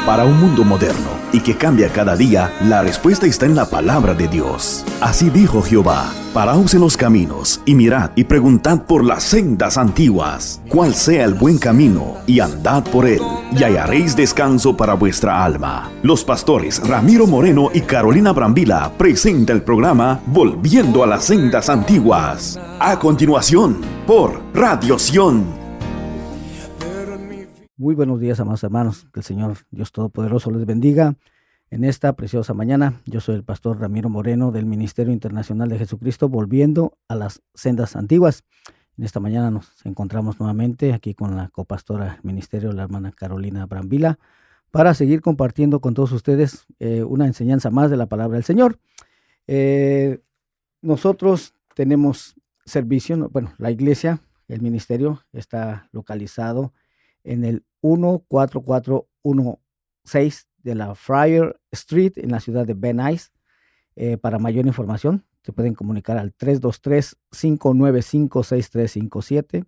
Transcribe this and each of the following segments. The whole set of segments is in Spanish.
Para un mundo moderno y que cambia cada día, la respuesta está en la palabra de Dios. Así dijo Jehová: paraos en los caminos y mirad y preguntad por las sendas antiguas, cuál sea el buen camino, y andad por él, y hallaréis descanso para vuestra alma. Los pastores Ramiro Moreno y Carolina Brambila presenta el programa Volviendo a las sendas antiguas. A continuación, por Radio Sion. Muy buenos días, amados hermanos. Que el Señor Dios Todopoderoso les bendiga en esta preciosa mañana. Yo soy el pastor Ramiro Moreno del Ministerio Internacional de Jesucristo, volviendo a las sendas antiguas. En esta mañana nos encontramos nuevamente aquí con la copastora del ministerio, la hermana Carolina Brambila, para seguir compartiendo con todos ustedes una enseñanza más de la palabra del Señor. Nosotros tenemos servicio, la iglesia, el ministerio está localizado en el 14416 de la Friar Street en la ciudad de Van Nuys. Para mayor información se pueden comunicar al 323-595-6357.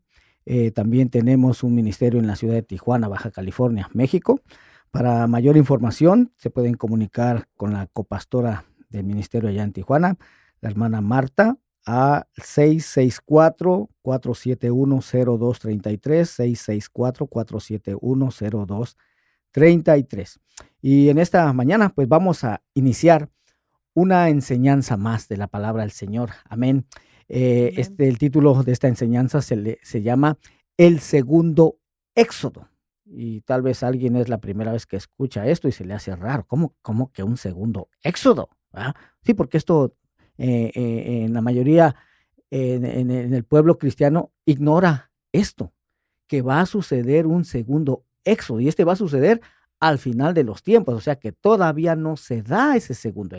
También tenemos un ministerio en la ciudad de Tijuana, Baja California, México. Para mayor información se pueden comunicar con la copastora del ministerio allá en Tijuana, la hermana Marta, a 664-471-0233, 664-471-0233. Y en esta mañana pues vamos a iniciar una enseñanza más de la palabra del Señor. Amén. El título de esta enseñanza se llama El Segundo Éxodo. Y tal vez alguien es la primera vez que escucha esto y se le hace raro. ¿Cómo que un segundo éxodo? ¿Ah? Sí, porque esto en la mayoría, en el pueblo cristiano, ignora esto, que va a suceder un segundo éxodo, y este va a suceder al final de los tiempos, o sea que todavía no se da ese segundo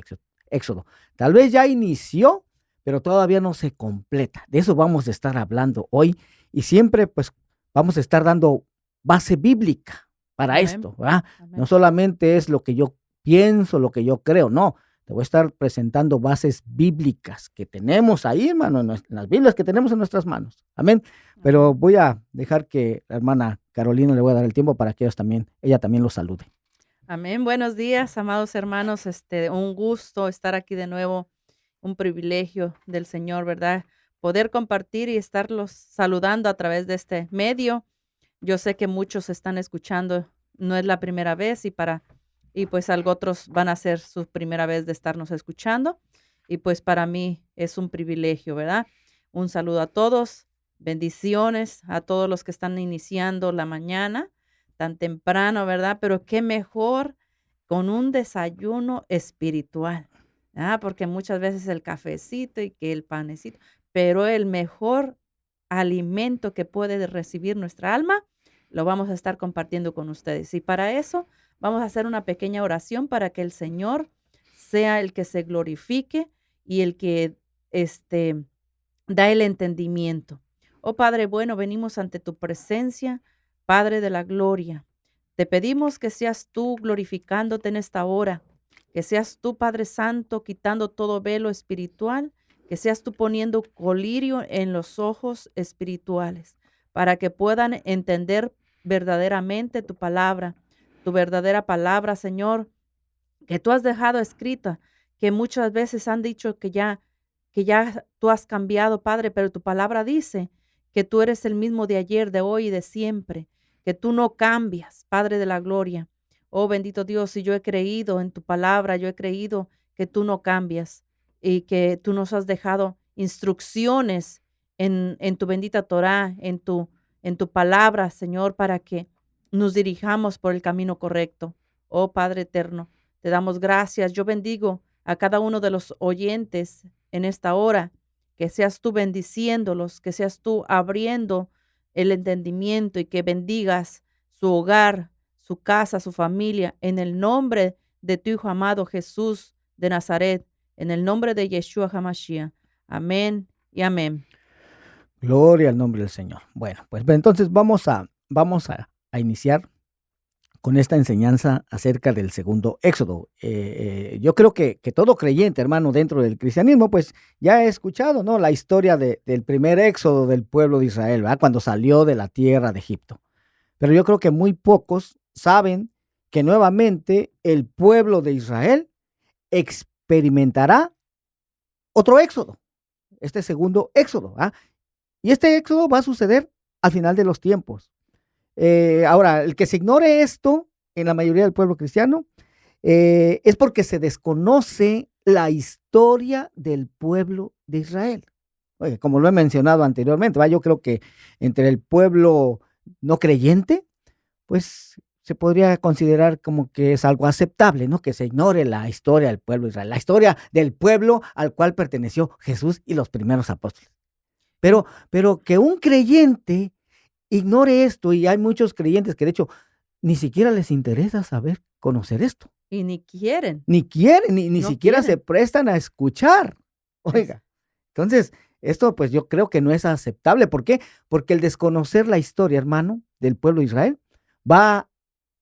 éxodo. Tal vez ya inició, pero todavía no se completa. De eso vamos a estar hablando hoy, y siempre pues vamos a estar dando base bíblica para Amén. Esto, ¿verdad? Amén. No solamente es lo que yo pienso, lo que yo creo, no. Te voy a estar presentando bases bíblicas que tenemos ahí, hermano, en las Biblias que tenemos en nuestras manos. Amén. Pero voy a dejar que la hermana Carolina, le voy a dar el tiempo para que ella también los salude. Amén. Buenos días, amados hermanos. Un gusto estar aquí de nuevo, un privilegio del Señor, ¿verdad? Poder compartir y estarlos saludando a través de este medio. Yo sé que muchos están escuchando, no es la primera vez, y pues otros van a ser su primera vez de estarnos escuchando. Y pues para mí es un privilegio, ¿verdad? Un saludo a todos, bendiciones a todos los que están iniciando la mañana tan temprano, ¿verdad? Pero qué mejor con un desayuno espiritual, ¿verdad? Porque muchas veces el cafecito y que el panecito, pero el mejor alimento que puede recibir nuestra alma, lo vamos a estar compartiendo con ustedes. Y para eso vamos a hacer una pequeña oración para que el Señor sea el que se glorifique y el que da el entendimiento. Oh Padre bueno, venimos ante tu presencia, Padre de la gloria. Te pedimos que seas tú glorificándote en esta hora, que seas tú, Padre Santo, quitando todo velo espiritual, que seas tú poniendo colirio en los ojos espirituales, para que puedan entender verdaderamente tu palabra, tu verdadera palabra, Señor, que tú has dejado escrita, que muchas veces han dicho que ya tú has cambiado, Padre, pero tu palabra dice que tú eres el mismo de ayer, de hoy y de siempre, que tú no cambias, Padre de la gloria. Oh, bendito Dios, si yo he creído en tu palabra, yo he creído que tú no cambias y que tú nos has dejado instrucciones en tu bendita Torá, en tu palabra, Señor, para que nos dirijamos por el camino correcto. Oh Padre eterno, te damos gracias. Yo bendigo a cada uno de los oyentes en esta hora, que seas tú bendiciéndolos, que seas tú abriendo el entendimiento y que bendigas su hogar, su casa, su familia, en el nombre de tu Hijo amado Jesús de Nazaret, en el nombre de Yeshua HaMashiach. Amén y amén. Gloria al nombre del Señor. Bueno, pues entonces vamos a iniciar con esta enseñanza acerca del segundo éxodo. Yo creo que todo creyente, hermano, dentro del cristianismo, pues ya ha escuchado, ¿no?, la historia del primer éxodo del pueblo de Israel, ¿verdad?, cuando salió de la tierra de Egipto. Pero yo creo que muy pocos saben que nuevamente el pueblo de Israel experimentará otro éxodo, este segundo éxodo. Y este éxodo va a suceder al final de los tiempos. Ahora, el que se ignore esto en la mayoría del pueblo cristiano es porque se desconoce la historia del pueblo de Israel. Oye, como lo he mencionado anteriormente, yo creo que entre el pueblo no creyente, pues se podría considerar como que es algo aceptable, ¿no? Que se ignore la historia del pueblo de Israel, la historia del pueblo al cual perteneció Jesús y los primeros apóstoles. Pero que un creyente ignore esto, y hay muchos creyentes que de hecho ni siquiera les interesa saber, conocer esto. Y ni quieren. Ni quieren, ni No siquiera se quieren. prestan a escuchar. Oiga, entonces, esto pues yo creo que no es aceptable. ¿Por qué? Porque el desconocer la historia, hermano, del pueblo de Israel va a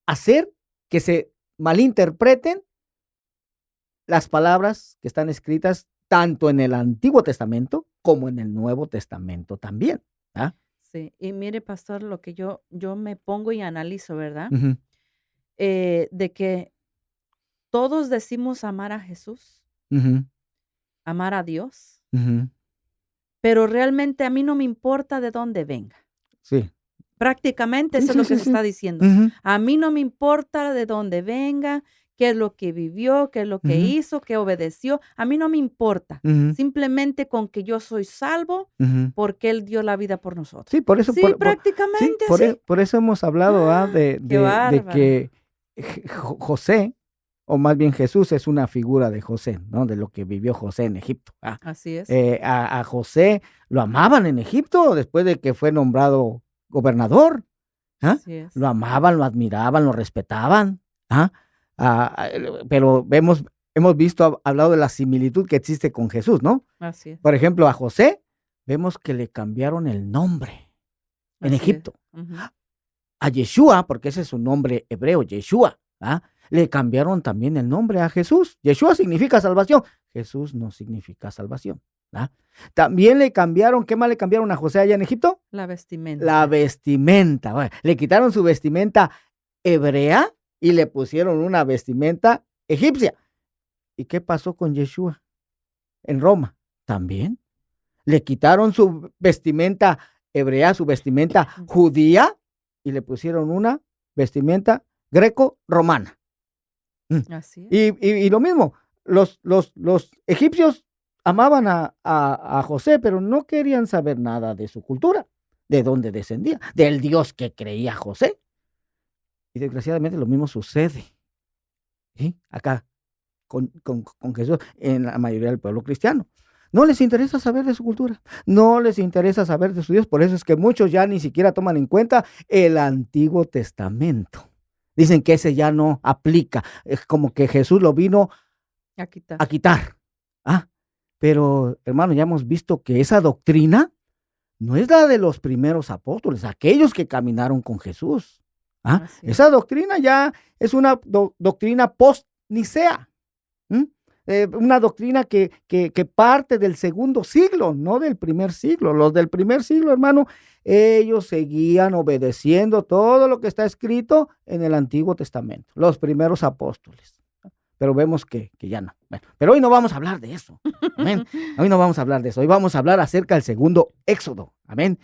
hacer que se malinterpreten las palabras que están escritas tanto en el Antiguo Testamento como en el Nuevo Testamento también. Sí, y mire, pastor, lo que yo me pongo y analizo, ¿verdad? Ujú, De que todos decimos amar a Jesús, ujú, amar a Dios, ujú. pero realmente a mí no me importa de dónde venga. Sí. Prácticamente Sí, eso es sí, lo que sí, se sí. está diciendo. Ujú, A mí no me importa de dónde venga, qué es lo que vivió, qué es lo que ujú, hizo, qué obedeció. A mí no me importa. ujú, Simplemente con que yo soy salvo ujú. porque Él dio la vida por nosotros. Sí, por eso, Sí, sí, prácticamente así. por eso hemos hablado Qué de bárbaro. que José, o más bien Jesús, es una figura de José, ¿no? De lo que vivió José en Egipto. Así es. A José lo amaban en Egipto después de que fue nombrado gobernador. Así es. Lo amaban, lo admiraban, lo respetaban. Pero hemos visto, hablado de la similitud que existe con Jesús, ¿no? Así es. Por ejemplo, a José vemos que le cambiaron el nombre en Así es. Egipto. Ujú. A Yeshua, porque ese es su nombre hebreo, Yeshua, le cambiaron también el nombre a Jesús. Yeshua significa salvación. Jesús no significa salvación. También le cambiaron, ¿qué más le cambiaron a José allá en Egipto? La vestimenta. La vestimenta. Bueno, le quitaron su vestimenta hebrea y le pusieron una vestimenta egipcia. ¿Y qué pasó con Yeshua en Roma? También le quitaron su vestimenta hebrea, su vestimenta judía, y le pusieron una vestimenta greco-romana. Así es. Y lo mismo, los egipcios amaban a José, pero no querían saber nada de su cultura, de dónde descendía, del Dios que creía José. Y desgraciadamente lo mismo sucede, ¿sí? Acá con Jesús en la mayoría del pueblo cristiano. No les interesa saber de su cultura, no les interesa saber de su Dios. Por eso es que muchos ya ni siquiera toman en cuenta el Antiguo Testamento. Dicen que ese ya no aplica, es como que Jesús lo vino A quitar. a quitar. Pero, hermano, ya hemos visto que esa doctrina no es la de los primeros apóstoles, aquellos que caminaron con Jesús. Así es. Esa doctrina ya es una doctrina post-nicea. Una doctrina que parte del segundo siglo, no del primer siglo. Los del primer siglo, hermano, ellos seguían obedeciendo todo lo que está escrito en el Antiguo Testamento, los primeros apóstoles. Pero vemos que ya no. Bueno, pero hoy no vamos a hablar de eso. Amén. Hoy no vamos a hablar de eso. Hoy vamos a hablar acerca del segundo éxodo. Amén.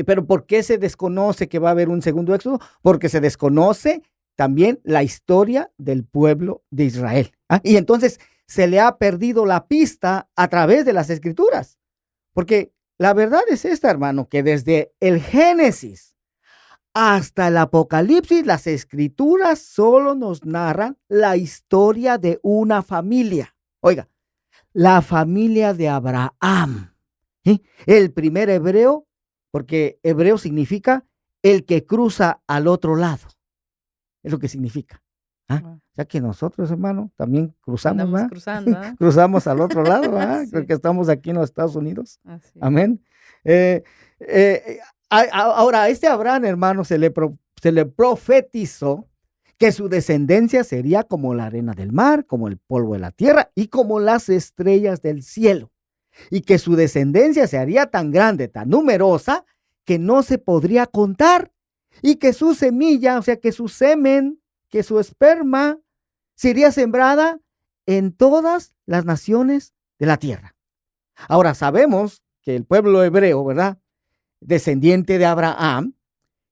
Pero ¿por qué se desconoce que va a haber un segundo éxodo? Porque se desconoce también la historia del pueblo de Israel. Y entonces se le ha perdido la pista a través de las escrituras. Porque la verdad es esta, hermano, que desde el Génesis hasta el Apocalipsis, las escrituras solo nos narran la historia de una familia. Oiga, la familia de Abraham. El primer hebreo, porque hebreo significa el que cruza al otro lado. Es lo que significa. Wow. Ya que nosotros, hermano, también cruzamos, Andamos ¿verdad? cruzando. Cruzamos al otro lado, Sí. porque estamos aquí en los Estados Unidos. Así es. Amén. Ahora, a este Abraham, hermano, se le profetizó que su descendencia sería como la arena del mar, como el polvo de la tierra y como las estrellas del cielo. Y que su descendencia se haría tan grande, tan numerosa, que no se podría contar y que su semilla, o sea, que su semen, que su esperma sería sembrada en todas las naciones de la tierra. Ahora sabemos que el pueblo hebreo, ¿verdad?, descendiente de Abraham,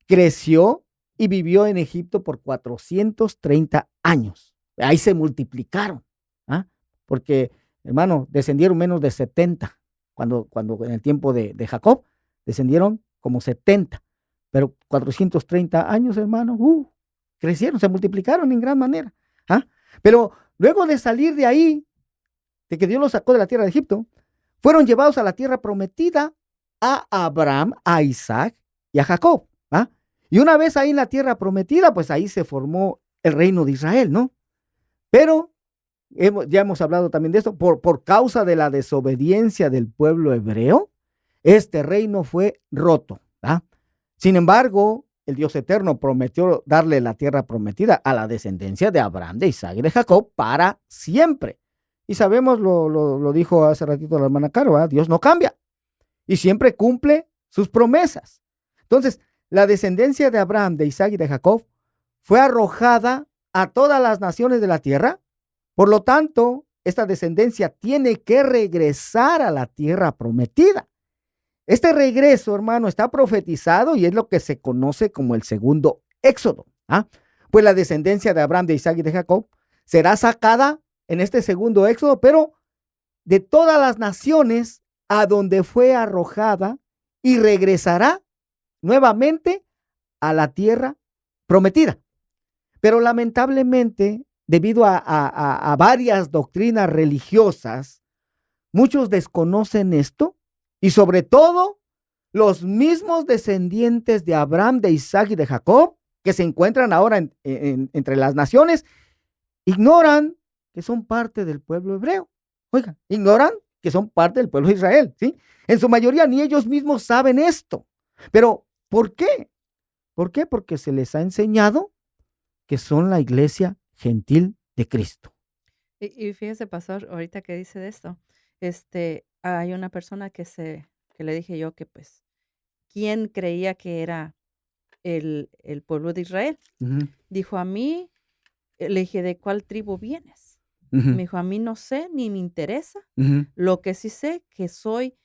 creció y vivió en Egipto por 430 años. Ahí se multiplicaron, ¿ah? Porque, hermano, descendieron menos de 70. Cuando en el tiempo de Jacob, descendieron como 70. Pero 430 años, hermano, crecieron, se multiplicaron en gran manera, ¿ah? Pero luego de salir de ahí, de que Dios los sacó de la tierra de Egipto, fueron llevados a la tierra prometida a Abraham, a Isaac y a Jacob, ¿ah? Y una vez ahí en la tierra prometida, pues ahí se formó el reino de Israel, ¿no? Pero ya hemos hablado también de esto, por causa de la desobediencia del pueblo hebreo, este reino fue roto, ¿ah? Sin embargo, el Dios eterno prometió darle la tierra prometida a la descendencia de Abraham, de Isaac y de Jacob para siempre. Y sabemos, lo dijo hace ratito la hermana Caro, ¿verdad? Dios no cambia y siempre cumple sus promesas. Entonces, la descendencia de Abraham, de Isaac y de Jacob fue arrojada a todas las naciones de la tierra. Por lo tanto, esta descendencia tiene que regresar a la tierra prometida. Este regreso, hermano, está profetizado y es lo que se conoce como el segundo éxodo, ¿ah? Pues la descendencia de Abraham, de Isaac y de Jacob será sacada en este segundo éxodo, pero de todas las naciones a donde fue arrojada y regresará nuevamente a la tierra prometida. Pero lamentablemente, debido a varias doctrinas religiosas, muchos desconocen esto y sobre todo los mismos descendientes de Abraham, de Isaac y de Jacob, que se encuentran ahora entre las naciones, ignoran que son parte del pueblo hebreo. Oigan, ignoran que son parte del pueblo de Israel, ¿sí? En su mayoría ni ellos mismos saben esto. Pero, ¿por qué? ¿Por qué? Porque se les ha enseñado que son la iglesia gentil de Cristo. Y fíjese, pastor, ahorita que dice de esto, hay una persona que le dije yo que pues, ¿quién creía que era el pueblo de Israel? Uh-huh. Dijo a mí, le dije, ¿de cuál tribu vienes? Uh-huh. Me dijo, a mí no sé, ni me interesa. Uh-huh. Lo que sí sé que soy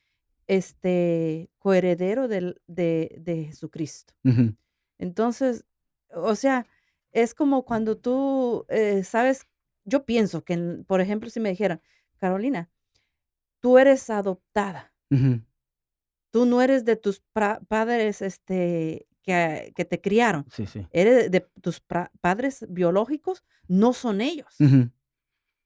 coheredero de Jesucristo. Uh-huh. Entonces, o sea, es como cuando tú sabes, yo pienso que, por ejemplo, si me dijeran, Carolina, tú eres adoptada, Uh-huh. tú no eres de tus padres que te criaron, Sí. eres de tus padres biológicos, no son ellos. Uh-huh.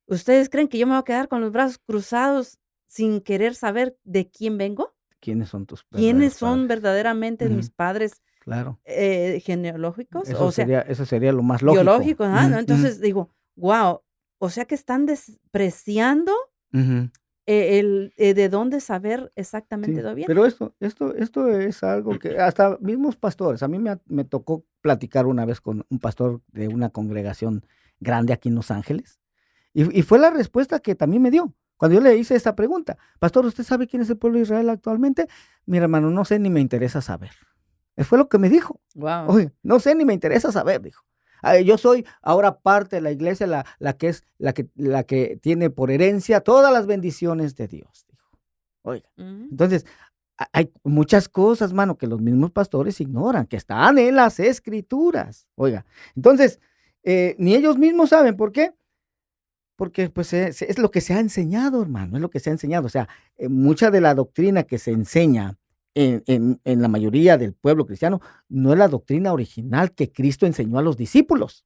¿Ustedes creen que yo me voy a quedar con los brazos cruzados sin querer saber de quién vengo? ¿Quiénes son tus padres? ¿Quiénes son verdaderamente Uh-huh. mis padres? Claro. Genealógicos, Eso sería lo más lógico. Biológicos, ¿no? Uh-huh. Entonces digo, wow, o sea que están despreciando Uh-huh. de dónde saber exactamente Sí, de dónde viene. pero esto es algo que hasta mismos pastores, a mí me tocó platicar una vez con un pastor de una congregación grande aquí en Los Ángeles, y fue la respuesta que también me dio. Cuando yo le hice esta pregunta, pastor, ¿usted sabe quién es el pueblo de Israel actualmente? Mi hermano, no sé ni me interesa saber. Fue lo que me dijo. Wow. Oye, no sé ni me interesa saber, dijo. Yo soy ahora parte de la iglesia, la que tiene por herencia todas las bendiciones de Dios, dijo. Oiga, entonces hay muchas cosas, mano, que los mismos pastores ignoran, que están en las escrituras. Oiga, entonces, ni ellos mismos saben. ¿Por qué? Porque pues es lo que se ha enseñado, hermano, es lo que se ha enseñado. O sea, mucha de la doctrina que se enseña en la mayoría del pueblo cristiano no es la doctrina original que Cristo enseñó a los discípulos.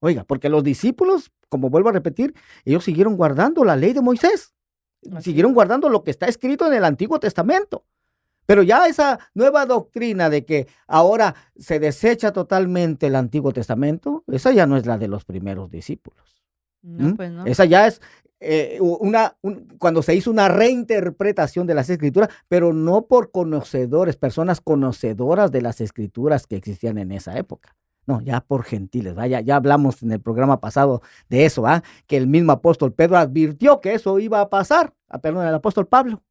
Oiga, porque los discípulos, como vuelvo a repetir, ellos siguieron guardando la ley de Moisés, siguieron guardando lo que está escrito en el Antiguo Testamento. Pero ya esa nueva doctrina de que ahora se desecha totalmente el Antiguo Testamento, esa ya no es la de los primeros discípulos. No, pues no. Esa ya es cuando se hizo una reinterpretación de las escrituras, pero no por conocedores, personas conocedoras de las escrituras que existían en esa época. No, ya por gentiles, ¿va? Ya hablamos en el programa pasado de eso, ¿va? Que el mismo apóstol Pedro advirtió que eso iba a pasar, perdón, el apóstol Pablo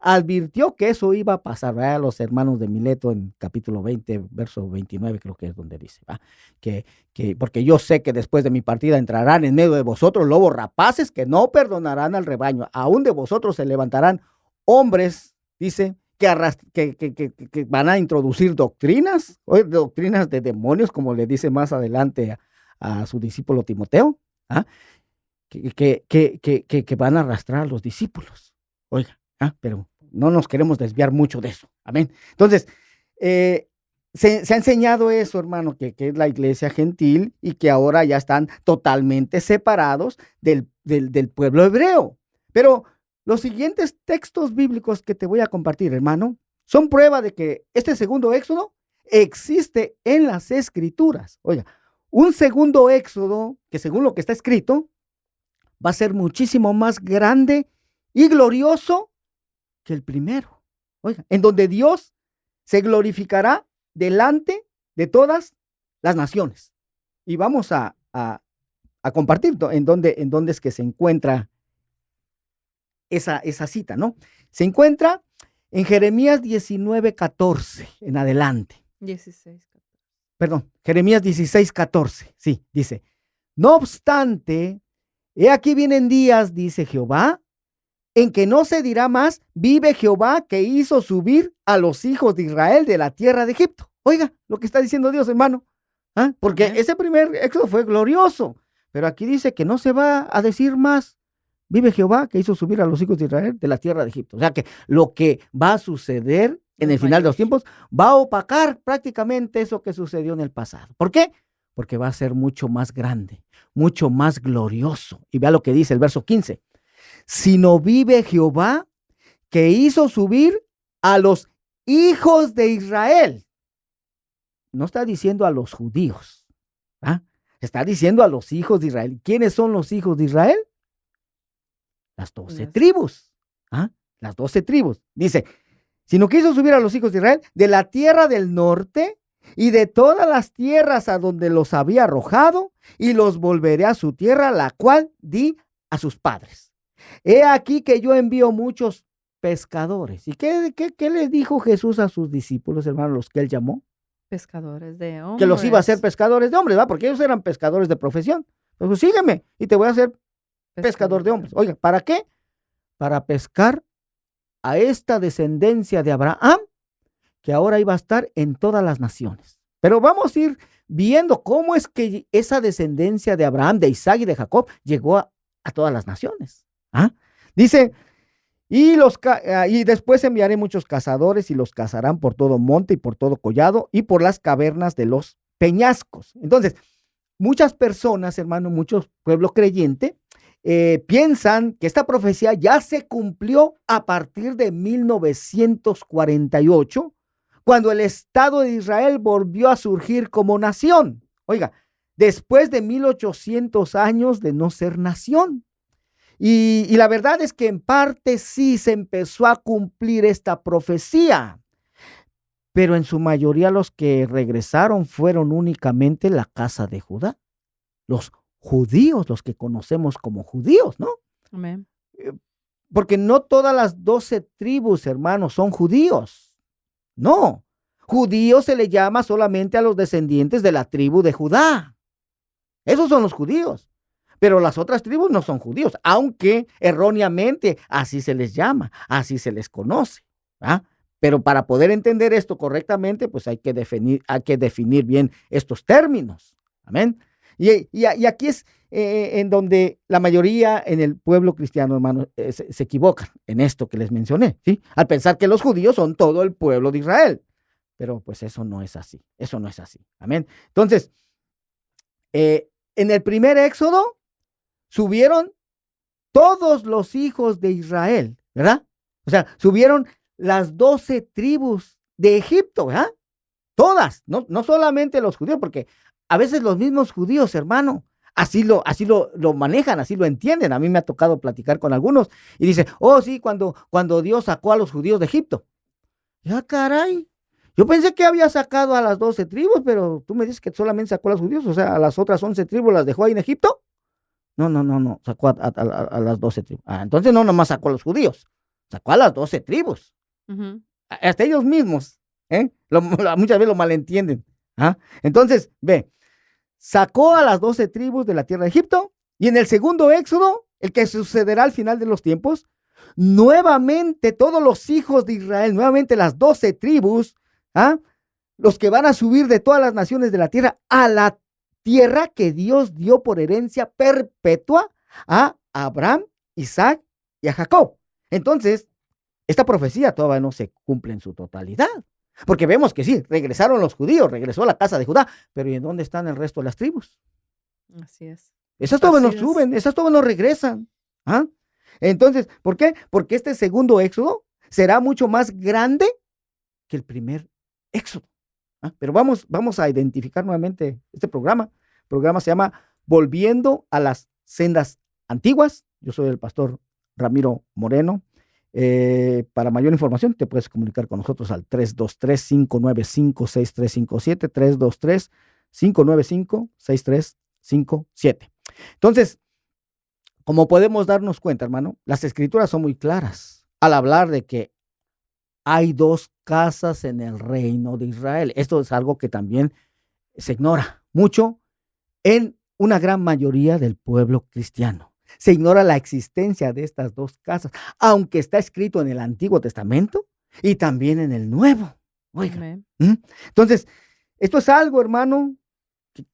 advirtió que eso iba a pasar, ¿verdad? Los hermanos de Mileto en capítulo 20, verso 29, creo que es donde dice, ¿verdad? Que porque yo sé que después de mi partida entrarán en medio de vosotros lobos rapaces que no perdonarán al rebaño. Aún de vosotros se levantarán hombres, dice, que van a introducir doctrinas de demonios, como le dice más adelante a su discípulo Timoteo, ¿ah? que van a arrastrar a los discípulos. Oiga, pero no nos queremos desviar mucho de eso. Amén. Entonces, se ha enseñado eso, hermano, que es la iglesia gentil y que ahora ya están totalmente separados del pueblo hebreo. Pero los siguientes textos bíblicos que te voy a compartir, hermano, son prueba de que este segundo éxodo existe en las escrituras. Oiga, un segundo éxodo que, según lo que está escrito, va a ser muchísimo más grande y glorioso que el primero. Oiga, en donde Dios se glorificará delante de todas las naciones. Y vamos a compartir en dónde es que se encuentra esa cita, ¿no? Se encuentra en Jeremías 19:14 en adelante. 16. Perdón, Jeremías 16:14. Sí, dice: no obstante, he aquí vienen días, dice Jehová, en que no se dirá más, vive Jehová que hizo subir a los hijos de Israel de la tierra de Egipto. Oiga, lo que está diciendo Dios, hermano. Porque ese primer éxodo fue glorioso, pero aquí dice que no se va a decir más, vive Jehová que hizo subir a los hijos de Israel de la tierra de Egipto. O sea que lo que va a suceder en el final de los tiempos va a opacar prácticamente eso que sucedió en el pasado. ¿Por qué? Porque va a ser mucho más grande, mucho más glorioso. Y vea lo que dice el verso 15. Sino vive Jehová que hizo subir a los hijos de Israel. No está diciendo a los judíos, está diciendo a los hijos de Israel. ¿Quiénes son los hijos de Israel? Las 12 tribus. Las 12 tribus. Dice, sino que hizo subir a los hijos de Israel de la tierra del norte y de todas las tierras a donde los había arrojado, y los volveré a su tierra, la cual di a sus padres. He aquí que yo envío muchos pescadores. ¿Y qué les dijo Jesús a sus discípulos, hermanos, los que él llamó? Pescadores de hombres. Que los iba a hacer pescadores de hombres, ¿va? Porque ellos eran pescadores de profesión. Pues sígueme y te voy a hacer pescador de hombres. Oiga, ¿para qué? Para pescar a esta descendencia de Abraham, que ahora iba a estar en todas las naciones. Pero vamos a ir viendo cómo es que esa descendencia de Abraham, de Isaac y de Jacob llegó a todas las naciones. Dice, y después enviaré muchos cazadores y los cazarán por todo monte y por todo collado y por las cavernas de los peñascos. Entonces, muchas personas, hermano, muchos pueblo creyente, piensan que esta profecía ya se cumplió a partir de 1948, cuando el Estado de Israel volvió a surgir como nación. Oiga, después de 1800 años de no ser nación. Y la verdad es que en parte sí se empezó a cumplir esta profecía, pero en su mayoría los que regresaron fueron únicamente la casa de Judá, los judíos, los que conocemos como judíos, ¿no? Amén. Porque no todas las 12 tribus, hermanos, son judíos. No, judíos se le llama solamente a los descendientes de la tribu de Judá. Esos son los judíos. Pero las otras tribus no son judíos, aunque erróneamente así se les llama, así se les conoce. Pero para poder entender esto correctamente, pues hay que definir bien estos términos. Amén. Y aquí es en donde la mayoría en el pueblo cristiano, hermano, se equivocan en esto que les mencioné, ¿sí? Al pensar que los judíos son todo el pueblo de Israel. Pero pues eso no es así, Amén. Entonces, en el primer éxodo subieron todos los hijos de Israel, ¿verdad? O sea, subieron las 12 tribus de Egipto, ¿verdad? Todas, no solamente los judíos, porque a veces los mismos judíos, hermano, así lo manejan, así lo entienden. A mí me ha tocado platicar con algunos y dice, oh sí, cuando Dios sacó a los judíos de Egipto. Ya caray, yo pensé que había sacado a las 12 tribus, pero tú me dices que solamente sacó a los judíos, o sea, a las otras 11 tribus las dejó ahí en Egipto. No, sacó a las 12 tribus. Entonces no nomás sacó a los judíos. Sacó a las 12 tribus. Ujú. Hasta ellos mismos, muchas veces lo malentienden. ¿Ah? Entonces, ve, sacó a las 12 tribus de la tierra de Egipto, y en el segundo éxodo, el que sucederá al final de los tiempos, nuevamente todos los hijos de Israel, nuevamente las 12 tribus, ¿ah? Los que van a subir de todas las naciones de la tierra a la tierra que Dios dio por herencia perpetua a Abraham, Isaac y a Jacob. Entonces, esta profecía todavía no se cumple en su totalidad, porque vemos que sí, regresaron los judíos, regresó la casa de Judá, pero ¿y en dónde están el resto de las tribus? Así es. Esas todavía no Así es. suben, esas todavía no regresan. ¿Ah? Entonces, ¿por qué? Porque este segundo éxodo será mucho más grande que el primer éxodo. ¿Ah? Pero vamos a identificar nuevamente este programa. El programa se llama Volviendo a las sendas antiguas. Yo soy el pastor Ramiro Moreno. Para mayor información te puedes comunicar con nosotros al 323-595-6357, 323-595-6357. Entonces, como podemos darnos cuenta, hermano, las escrituras son muy claras al hablar de que hay dos casas en el reino de Israel. Esto es algo que también se ignora mucho en una gran mayoría del pueblo cristiano. Se ignora la existencia de estas dos casas, aunque está escrito en el Antiguo Testamento y también en el Nuevo. Oiga. Entonces, esto es algo, hermano,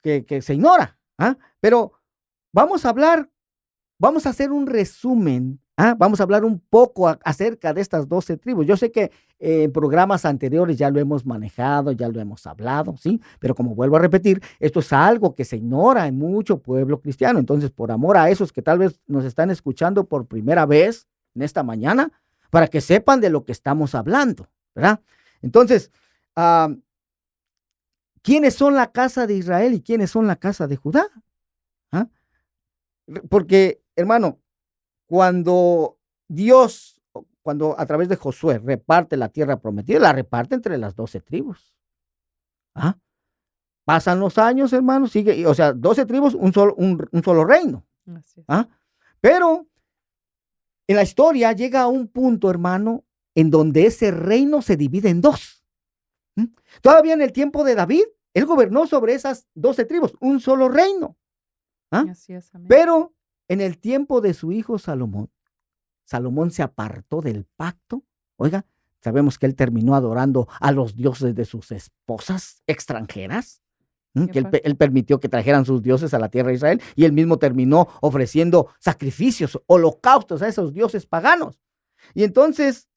que se ignora. ¿Ah? Pero vamos a hacer un resumen. Vamos a hablar un poco acerca de estas 12 tribus. Yo sé que en programas anteriores ya lo hemos manejado, ya lo hemos hablado, ¿sí? Pero como vuelvo a repetir, esto es algo que se ignora en mucho pueblo cristiano. Entonces, por amor a esos que tal vez nos están escuchando por primera vez en esta mañana, para que sepan de lo que estamos hablando, ¿verdad? Entonces, ¿quiénes son la casa de Israel y quiénes son la casa de Judá? ¿Ah? Porque, hermano, cuando a través de Josué reparte la tierra prometida, la reparte entre las 12 tribus. ¿Ah? Pasan los años, hermano, sigue, o sea, 12 tribus, un solo reino. ¿Ah? Pero en la historia llega a un punto, hermano, en donde ese reino se divide en dos. Todavía en el tiempo de David, él gobernó sobre esas 12 tribus, un solo reino. ¿Ah? Así es, amén. Pero en el tiempo de su hijo Salomón se apartó del pacto. Oiga, sabemos que él terminó adorando a los dioses de sus esposas extranjeras, que él permitió que trajeran sus dioses a la tierra de Israel, y él mismo terminó ofreciendo sacrificios, holocaustos a esos dioses paganos. Y entonces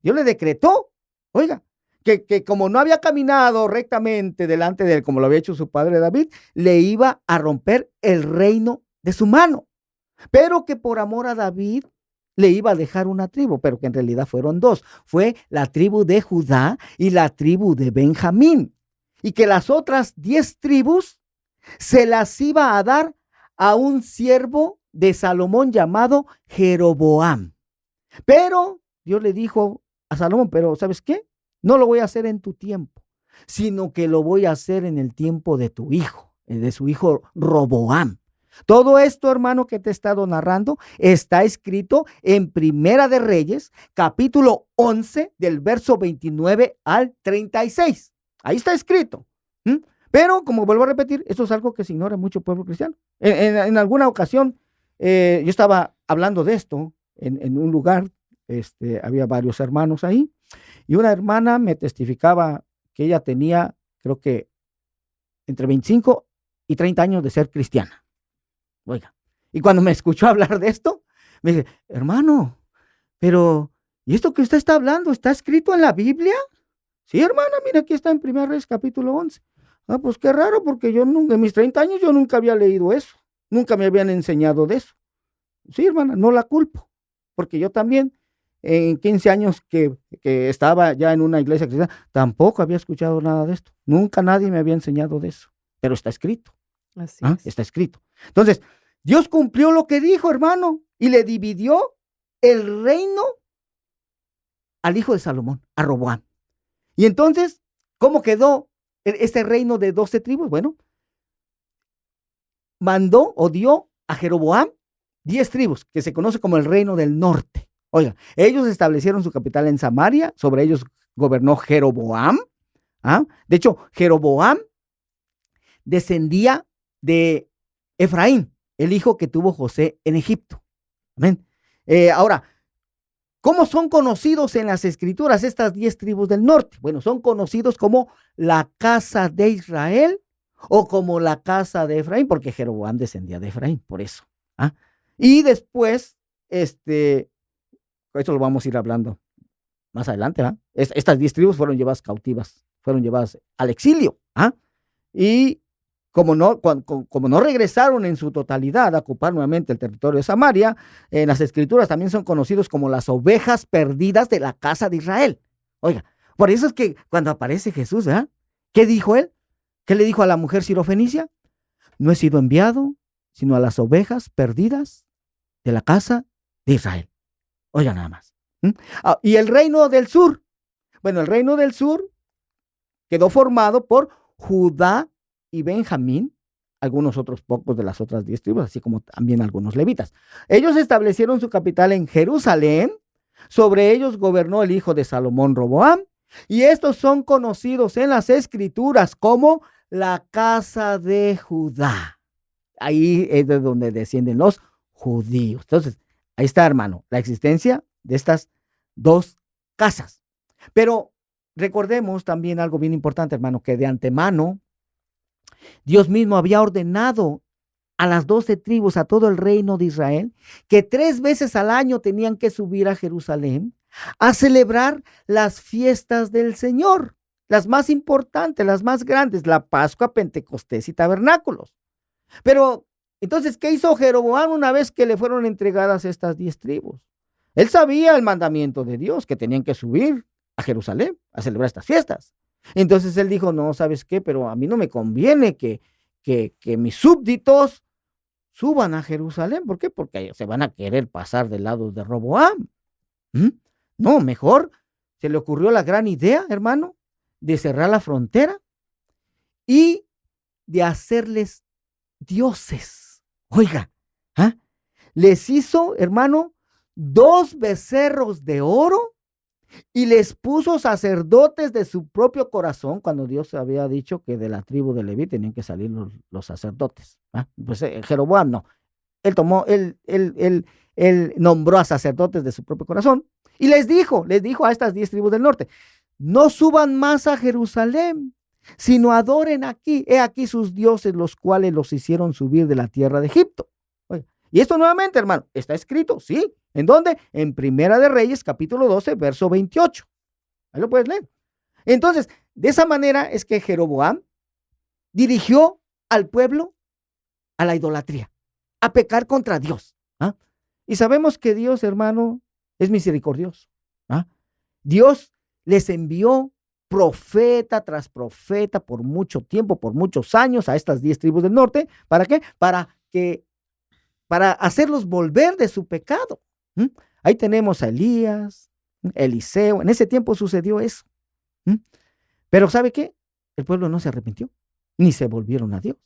Dios le decretó, oiga, que como no había caminado rectamente delante de él, como lo había hecho su padre David, le iba a romper el reino de su mano, pero que por amor a David le iba a dejar una tribu, pero que en realidad fueron dos. Fue la tribu de Judá y la tribu de Benjamín, y que las otras 10 tribus se las iba a dar a un siervo de Salomón llamado Jeroboam. Pero Dios le dijo a Salomón, pero ¿sabes qué? No lo voy a hacer en tu tiempo, sino que lo voy a hacer en el tiempo de tu hijo, de su hijo Roboam. Todo esto, hermano, que te he estado narrando, está escrito en Primera de Reyes, capítulo 11, del verso 29 al 36. Ahí está escrito. Pero, como vuelvo a repetir, esto es algo que se ignora en mucho pueblo cristiano. En alguna ocasión, yo estaba hablando de esto en un lugar, había varios hermanos ahí, y una hermana me testificaba que ella tenía, creo que, entre 25 y 30 años de ser cristiana. Oiga, y cuando me escuchó hablar de esto, me dice, hermano, pero, ¿y esto que usted está hablando está escrito en la Biblia? Sí, hermana, mira, aquí está en Primera Reyes, capítulo 11. Ah, pues qué raro, porque yo nunca, en mis 30 años yo nunca había leído eso. Nunca me habían enseñado de eso. Sí, hermana, no la culpo, porque yo también, en 15 años que estaba ya en una iglesia cristiana, tampoco había escuchado nada de esto. Nunca nadie me había enseñado de eso, pero está escrito. Así es. Está escrito. Entonces, Dios cumplió lo que dijo, hermano, y le dividió el reino al hijo de Salomón, a Roboam. Y entonces, ¿cómo quedó este reino de 12 tribus? Bueno, mandó o dio a Jeroboam 10 tribus, que se conoce como el reino del norte. Oiga, ellos establecieron su capital en Samaria, sobre ellos gobernó Jeroboam. De hecho, Jeroboam descendía de Efraín, el hijo que tuvo José en Egipto. Amén. Ahora, ¿cómo son conocidos en las escrituras estas 10 tribus del norte? Bueno, son conocidos como la casa de Israel o como la casa de Efraín, porque Jeroboam descendía de Efraín, por eso. Y después, esto lo vamos a ir hablando más adelante. Estas 10 tribus fueron llevadas cautivas, fueron llevadas al exilio. Y como no regresaron en su totalidad a ocupar nuevamente el territorio de Samaria, en las escrituras también son conocidos como las ovejas perdidas de la casa de Israel. Oiga, por eso es que cuando aparece Jesús, ¿qué dijo él? ¿Qué le dijo a la mujer sirofenicia? No he sido enviado sino a las ovejas perdidas de la casa de Israel. Oiga nada más. Y el reino del sur. Bueno, el reino del sur quedó formado por Judá y Benjamín, algunos otros pocos de las otras 10 tribus, así como también algunos levitas. Ellos establecieron su capital en Jerusalén. Sobre ellos gobernó el hijo de Salomón, Roboam, y estos son conocidos en las escrituras como la casa de Judá. Ahí es de donde descienden los judíos. Entonces, ahí está, hermano, la existencia de estas 2 casas. Pero recordemos también algo bien importante, hermano, que de antemano Dios mismo había ordenado a las 12 tribus, a todo el reino de Israel, que 3 veces al año tenían que subir a Jerusalén a celebrar las fiestas del Señor, las más importantes, las más grandes, la Pascua, Pentecostés y Tabernáculos. Pero, entonces, ¿qué hizo Jeroboam una vez que le fueron entregadas estas 10 tribus? Él sabía el mandamiento de Dios, que tenían que subir a Jerusalén a celebrar estas fiestas. Entonces él dijo, no, ¿sabes qué? Pero a mí no me conviene que mis súbditos suban a Jerusalén. ¿Por qué? Porque se van a querer pasar del lado de Roboam. No, mejor se le ocurrió la gran idea, hermano, de cerrar la frontera y de hacerles dioses. Oiga, les hizo, hermano, 2 becerros de oro y les puso sacerdotes de su propio corazón, cuando Dios había dicho que de la tribu de Leví tenían que salir los sacerdotes. Pues Jeroboam no. Él nombró a sacerdotes de su propio corazón y les dijo a estas 10 tribus del norte, no suban más a Jerusalén, sino adoren aquí. He aquí sus dioses, los cuales los hicieron subir de la tierra de Egipto. Oye, y esto nuevamente, hermano, está escrito, ¿sí? ¿En dónde? En Primera de Reyes, capítulo 12, verso 28. Ahí lo puedes leer. Entonces, de esa manera es que Jeroboam dirigió al pueblo a la idolatría, a pecar contra Dios. Y sabemos que Dios, hermano, es misericordioso. Dios les envió profeta tras profeta por mucho tiempo, por muchos años a estas 10 tribus del norte. ¿Para qué? Para hacerlos volver de su pecado. Ahí tenemos a Elías, Eliseo. En ese tiempo sucedió eso. Pero ¿sabe qué? El pueblo no se arrepintió, ni se volvieron a Dios.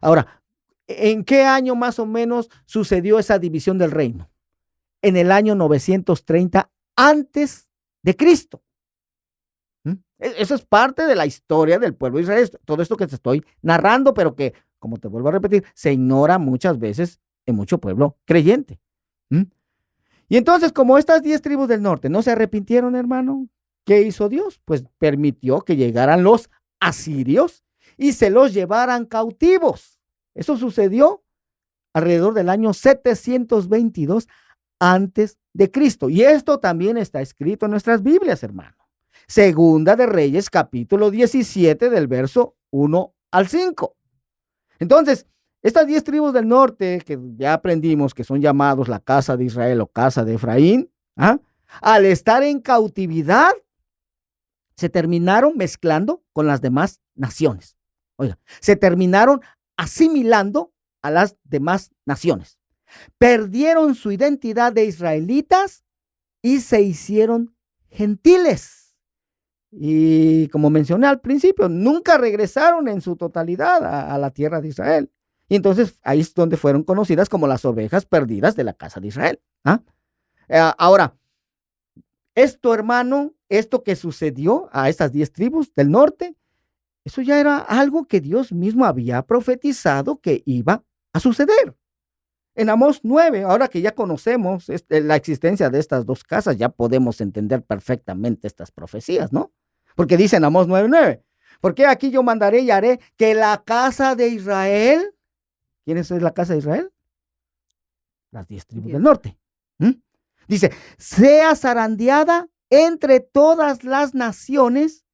Ahora, ¿en qué año más o menos sucedió esa división del reino? En el año 930 antes de Cristo. Eso es parte de la historia del pueblo de Israel. Todo esto que te estoy narrando, pero que, como te vuelvo a repetir, se ignora muchas veces en mucho pueblo creyente. Y entonces, como estas 10 tribus del norte no se arrepintieron, hermano, ¿qué hizo Dios? Pues permitió que llegaran los asirios y se los llevaran cautivos. Eso sucedió alrededor del año 722 antes de Cristo. Y esto también está escrito en nuestras Biblias, hermano. Segunda de Reyes, capítulo 17, del verso 1 al 5. Entonces, estas 10 tribus del norte, que ya aprendimos que son llamados la casa de Israel o casa de Efraín, al estar en cautividad, se terminaron mezclando con las demás naciones. Oiga, se terminaron asimilando a las demás naciones. Perdieron su identidad de israelitas y se hicieron gentiles. Y como mencioné al principio, nunca regresaron en su totalidad a la tierra de Israel. Y entonces ahí es donde fueron conocidas como las ovejas perdidas de la casa de Israel. Ahora, esto, hermano, esto que sucedió a estas 10 tribus del norte, eso ya era algo que Dios mismo había profetizado que iba a suceder. En Amós 9, ahora que ya conocemos la existencia de estas dos casas, ya podemos entender perfectamente estas profecías, ¿no? Porque dice en Amós 9:9, porque aquí yo mandaré y haré que la casa de Israel, ¿quién es la casa de Israel? Las 10 tribus del norte. Dice, sea zarandeada entre todas las naciones,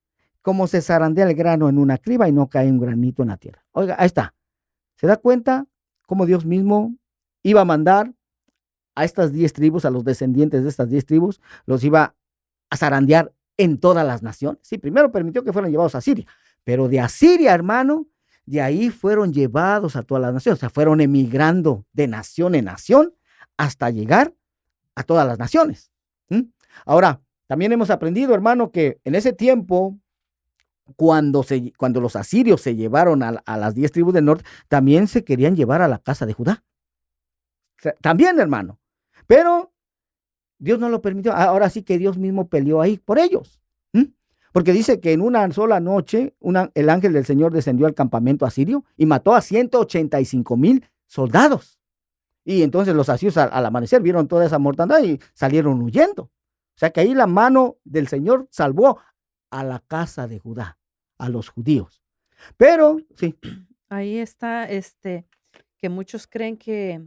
como se zarandea el grano en una criba y no cae un granito en la tierra. Oiga, ahí está. ¿Se da cuenta cómo Dios mismo iba a mandar a estas 10 tribus, a los descendientes de estas 10 tribus, los iba a zarandear en todas las naciones? Sí, primero permitió que fueran llevados a Siria, pero de Asiria, hermano, de ahí fueron llevados a todas las naciones, o sea, fueron emigrando de nación en nación hasta llegar a todas las naciones. Ahora, también hemos aprendido, hermano, que en ese tiempo, cuando los asirios se llevaron a las 10 tribus del norte, también se querían llevar a la casa de Judá. También, hermano. Pero Dios no lo permitió. Ahora sí que Dios mismo peleó ahí por ellos. Porque dice que en una sola noche el ángel del Señor descendió al campamento asirio y mató a 185,000 soldados. Y entonces los asirios al amanecer vieron toda esa mortandad y salieron huyendo. O sea que ahí la mano del Señor salvó a la casa de Judá, a los judíos. Pero, sí. Ahí está, que muchos creen que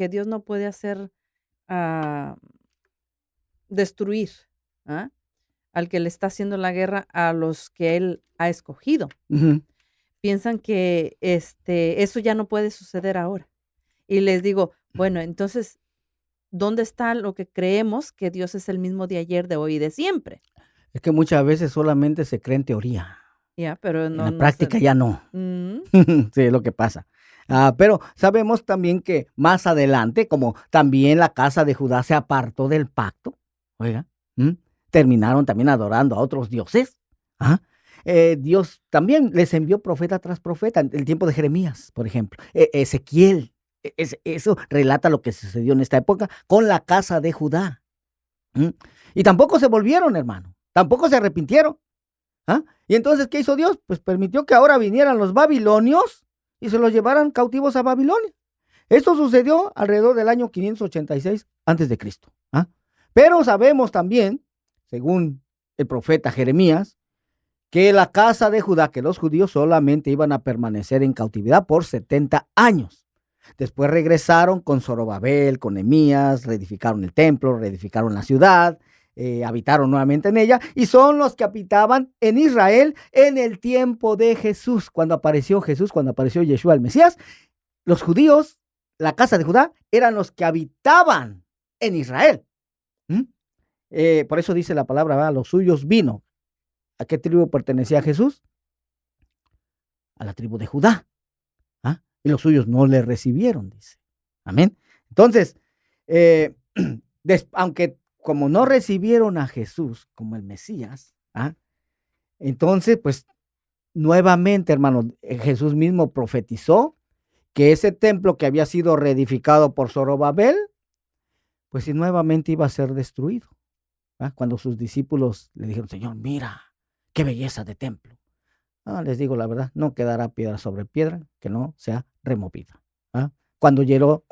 Dios no puede hacer destruir al que le está haciendo la guerra a los que Él ha escogido. Piensan que eso ya no puede suceder ahora. Y les digo, bueno, entonces, ¿dónde está lo que creemos que Dios es el mismo de ayer, de hoy y de siempre? Es que muchas veces solamente se cree en teoría. Pero en la práctica ya no. Sí, es lo que pasa. Pero sabemos también que más adelante, como también la casa de Judá se apartó del pacto, oiga, terminaron también adorando a otros dioses. Dios también les envió profeta tras profeta, en el tiempo de Jeremías, por ejemplo, Ezequiel. Eso relata lo que sucedió en esta época con la casa de Judá. Y tampoco se volvieron, hermano, tampoco se arrepintieron. Y entonces, ¿qué hizo Dios? Pues permitió que ahora vinieran los babilonios y se los llevaran cautivos a Babilonia. Esto sucedió alrededor del año 586 antes de Cristo. Pero sabemos también, según el profeta Jeremías, que la casa de Judá, que los judíos solamente iban a permanecer en cautividad por 70 años. Después regresaron con Zorobabel, con Nehemías, reedificaron el templo, reedificaron la ciudad, habitaron nuevamente en ella, y son los que habitaban en Israel en el tiempo de Jesús. Cuando apareció Yeshua el Mesías, los judíos, la casa de Judá, eran los que habitaban en Israel. Por eso dice la palabra, los suyos vino. ¿A qué tribu pertenecía Jesús? A la tribu de Judá. Y los suyos no le recibieron, dice. Amén. Entonces, aunque como no recibieron a Jesús como el Mesías, entonces, pues, nuevamente, hermano, Jesús mismo profetizó que ese templo que había sido reedificado por Zorobabel, pues nuevamente iba a ser destruido. Cuando sus discípulos le dijeron, Señor, mira, qué belleza de templo. Les digo la verdad, no quedará piedra sobre piedra que no sea removida. Cuando lloró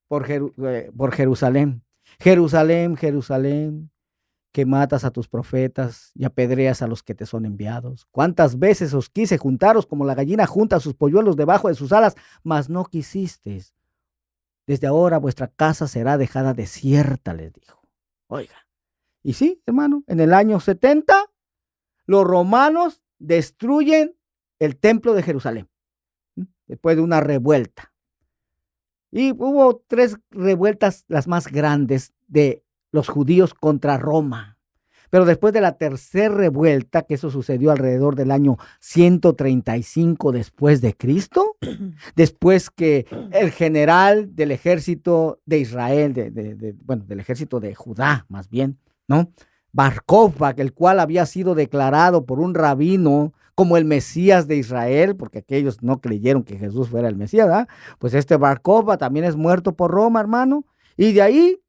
por Jerusalén, Jerusalén, Jerusalén, que matas a tus profetas y apedreas a los que te son enviados. ¿Cuántas veces os quise juntaros como la gallina junta sus polluelos debajo de sus alas, mas no quisisteis? Desde ahora vuestra casa será dejada desierta, les dijo. Oiga, y sí, hermano, en el año 70, los romanos destruyen el templo de Jerusalén, después de una revuelta. Y hubo 3 revueltas, las más grandes, de los judíos contra Roma. Pero después de la tercera revuelta, que eso sucedió alrededor del año 135 después de Cristo, después que el general del ejército de Israel, del ejército de Judá, más bien, ¿no? Bar Kokhba, el cual había sido declarado por un rabino como el Mesías de Israel, porque aquellos no creyeron que Jesús fuera el Mesías, pues este Bar Kokhba también es muerto por Roma, hermano, Y de ahí,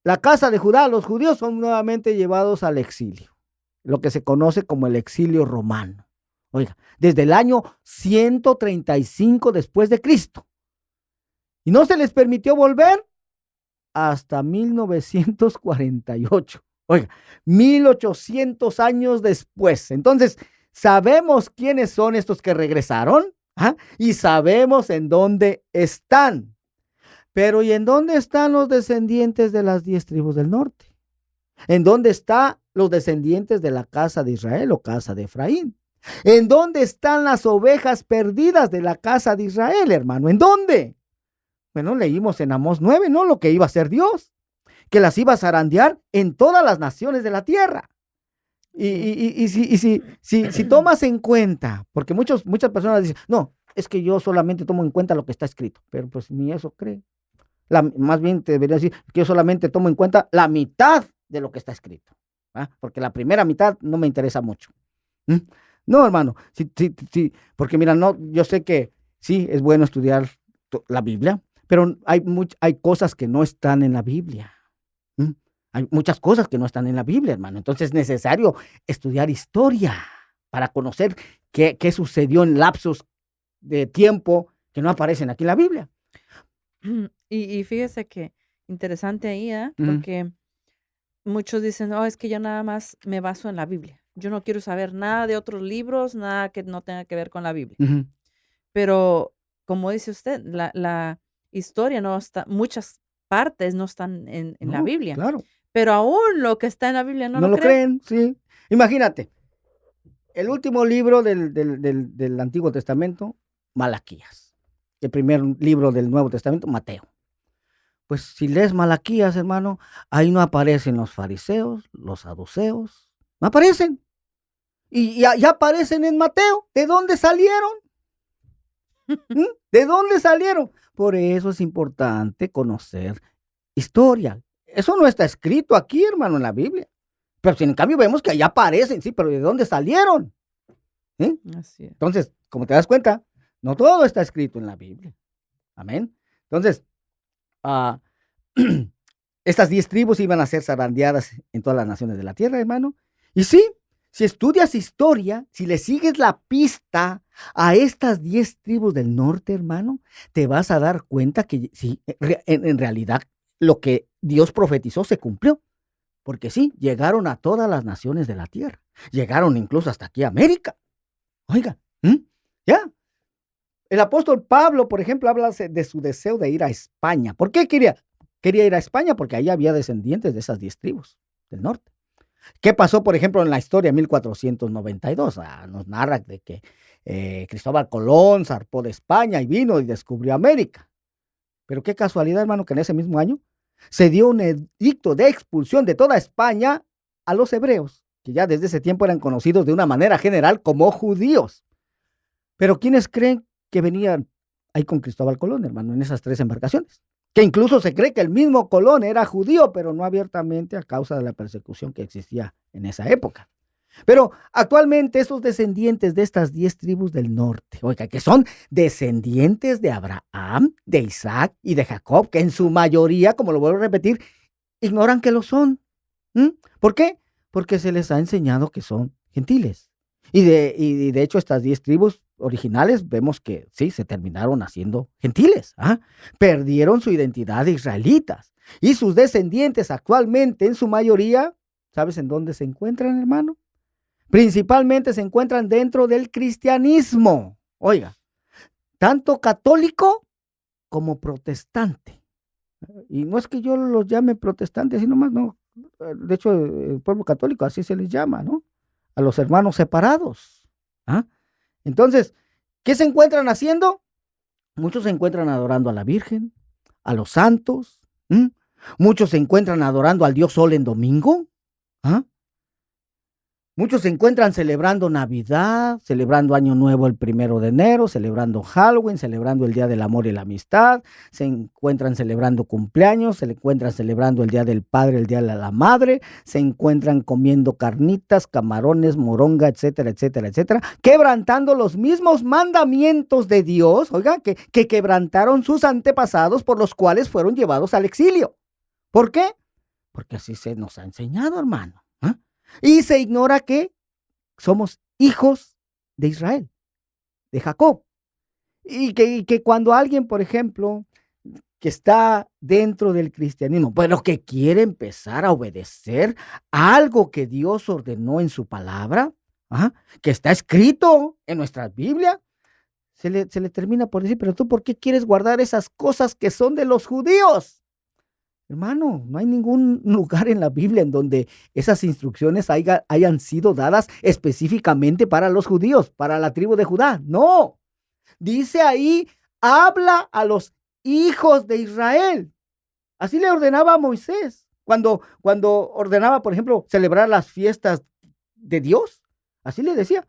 la casa de Judá, los judíos son nuevamente llevados al exilio, lo que se conoce como el exilio romano. Oiga, desde el año 135 después de Cristo. Y no se les permitió volver hasta 1948. Oiga, 1800 años después. Entonces, sabemos quiénes son estos que regresaron, ¿ah? Y sabemos en dónde están. Pero ¿y en dónde están los descendientes de las 10 tribus del norte? ¿En dónde están los descendientes de la casa de Israel o casa de Efraín? ¿En dónde están las ovejas perdidas de la casa de Israel, hermano? ¿En dónde? Bueno, leímos en Amós 9, ¿no? Lo que iba a hacer Dios, que las iba a zarandear en todas las naciones de la tierra. Y si tomas en cuenta, porque muchas personas dicen, no, es que yo solamente tomo en cuenta lo que está escrito, pero pues ni eso cree. Más bien te debería decir que yo solamente tomo en cuenta la mitad de lo que está escrito, ¿ah? Porque la primera mitad no me interesa mucho. No, hermano, sí, porque mira, no, yo sé que sí es bueno estudiar la Biblia, pero hay cosas que no están en la Biblia. Hay muchas cosas que no están en la Biblia, hermano. Entonces es necesario estudiar historia para conocer qué sucedió en lapsos de tiempo que no aparecen aquí en la Biblia. Y fíjese que interesante ahí, porque muchos dicen, es que yo nada más me baso en la Biblia. Yo no quiero saber nada de otros libros, nada que no tenga que ver con la Biblia. Pero, como dice usted, la historia no está, muchas partes no están en la Biblia. Claro. Pero aún lo que está en la Biblia no lo creen. Sí. Imagínate, el último libro del Antiguo Testamento, Malaquías. El primer libro del Nuevo Testamento, Mateo. Pues si lees Malaquías, hermano, ahí no aparecen los fariseos, los saduceos, no aparecen. Y ya aparecen en Mateo. ¿De dónde salieron? ¿De dónde salieron? Por eso es importante conocer historia. Eso no está escrito aquí, hermano, en la Biblia. Pero si en cambio vemos que allá aparecen, sí, pero ¿de dónde salieron? Así es. Entonces, como te das cuenta, no todo está escrito en la Biblia. Amén. Entonces, estas 10 tribus iban a ser zarandeadas en todas las naciones de la tierra, hermano. Y sí, si estudias historia, si le sigues la pista a estas 10 tribus del norte, hermano, te vas a dar cuenta que sí, en realidad lo que Dios profetizó se cumplió. Porque sí, llegaron a todas las naciones de la tierra. Llegaron incluso hasta aquí a América. Oiga, ya. El apóstol Pablo, por ejemplo, habla de su deseo de ir a España. ¿Por qué quería ir a España? Porque ahí había descendientes de esas 10 tribus del norte. ¿Qué pasó, por ejemplo, en la historia de 1492? Nos narra de que Cristóbal Colón zarpó de España y vino y descubrió América. Pero qué casualidad, hermano, que en ese mismo año se dio un edicto de expulsión de toda España a los hebreos, que ya desde ese tiempo eran conocidos de una manera general como judíos. Pero ¿quiénes creen que venían ahí con Cristóbal Colón, hermano, en esas 3 embarcaciones? Que incluso se cree que el mismo Colón era judío, pero no abiertamente a causa de la persecución que existía en esa época. Pero actualmente esos descendientes de estas 10 tribus del norte, oiga, que son descendientes de Abraham, de Isaac y de Jacob, que en su mayoría, como lo vuelvo a repetir, ignoran que lo son. ¿Por qué? Porque se les ha enseñado que son gentiles. Y de hecho estas 10 tribus originales vemos que sí, se terminaron haciendo gentiles. Perdieron su identidad de israelitas. Y sus descendientes actualmente, en su mayoría, ¿sabes en dónde se encuentran, hermano? Principalmente se encuentran dentro del cristianismo. Oiga, tanto católico como protestante. Y no es que yo los llame protestantes, así nomás, no. De hecho, el pueblo católico así se les llama, ¿no? A los hermanos separados. Entonces, ¿qué se encuentran haciendo? Muchos se encuentran adorando a la Virgen, a los santos. Muchos se encuentran adorando al Dios Sol en domingo. Muchos se encuentran celebrando Navidad, celebrando Año Nuevo el 1 de enero, celebrando Halloween, celebrando el Día del Amor y la Amistad, se encuentran celebrando cumpleaños, se encuentran celebrando el Día del Padre, el Día de la Madre, se encuentran comiendo carnitas, camarones, moronga, etcétera, etcétera, etcétera, quebrantando los mismos mandamientos de Dios, oiga, que quebrantaron sus antepasados por los cuales fueron llevados al exilio. ¿Por qué? Porque así se nos ha enseñado, hermano. Y se ignora que somos hijos de Israel, de Jacob. Y que cuando alguien, por ejemplo, que está dentro del cristianismo, bueno, que quiere empezar a obedecer algo que Dios ordenó en su palabra, que está escrito en nuestra Biblia, se le termina por decir, pero tú, ¿por qué quieres guardar esas cosas que son de los judíos? Hermano, no hay ningún lugar en la Biblia en donde esas instrucciones hayan sido dadas específicamente para los judíos, para la tribu de Judá. No, dice ahí, habla a los hijos de Israel. Así le ordenaba a Moisés cuando ordenaba, por ejemplo, celebrar las fiestas de Dios. Así le decía,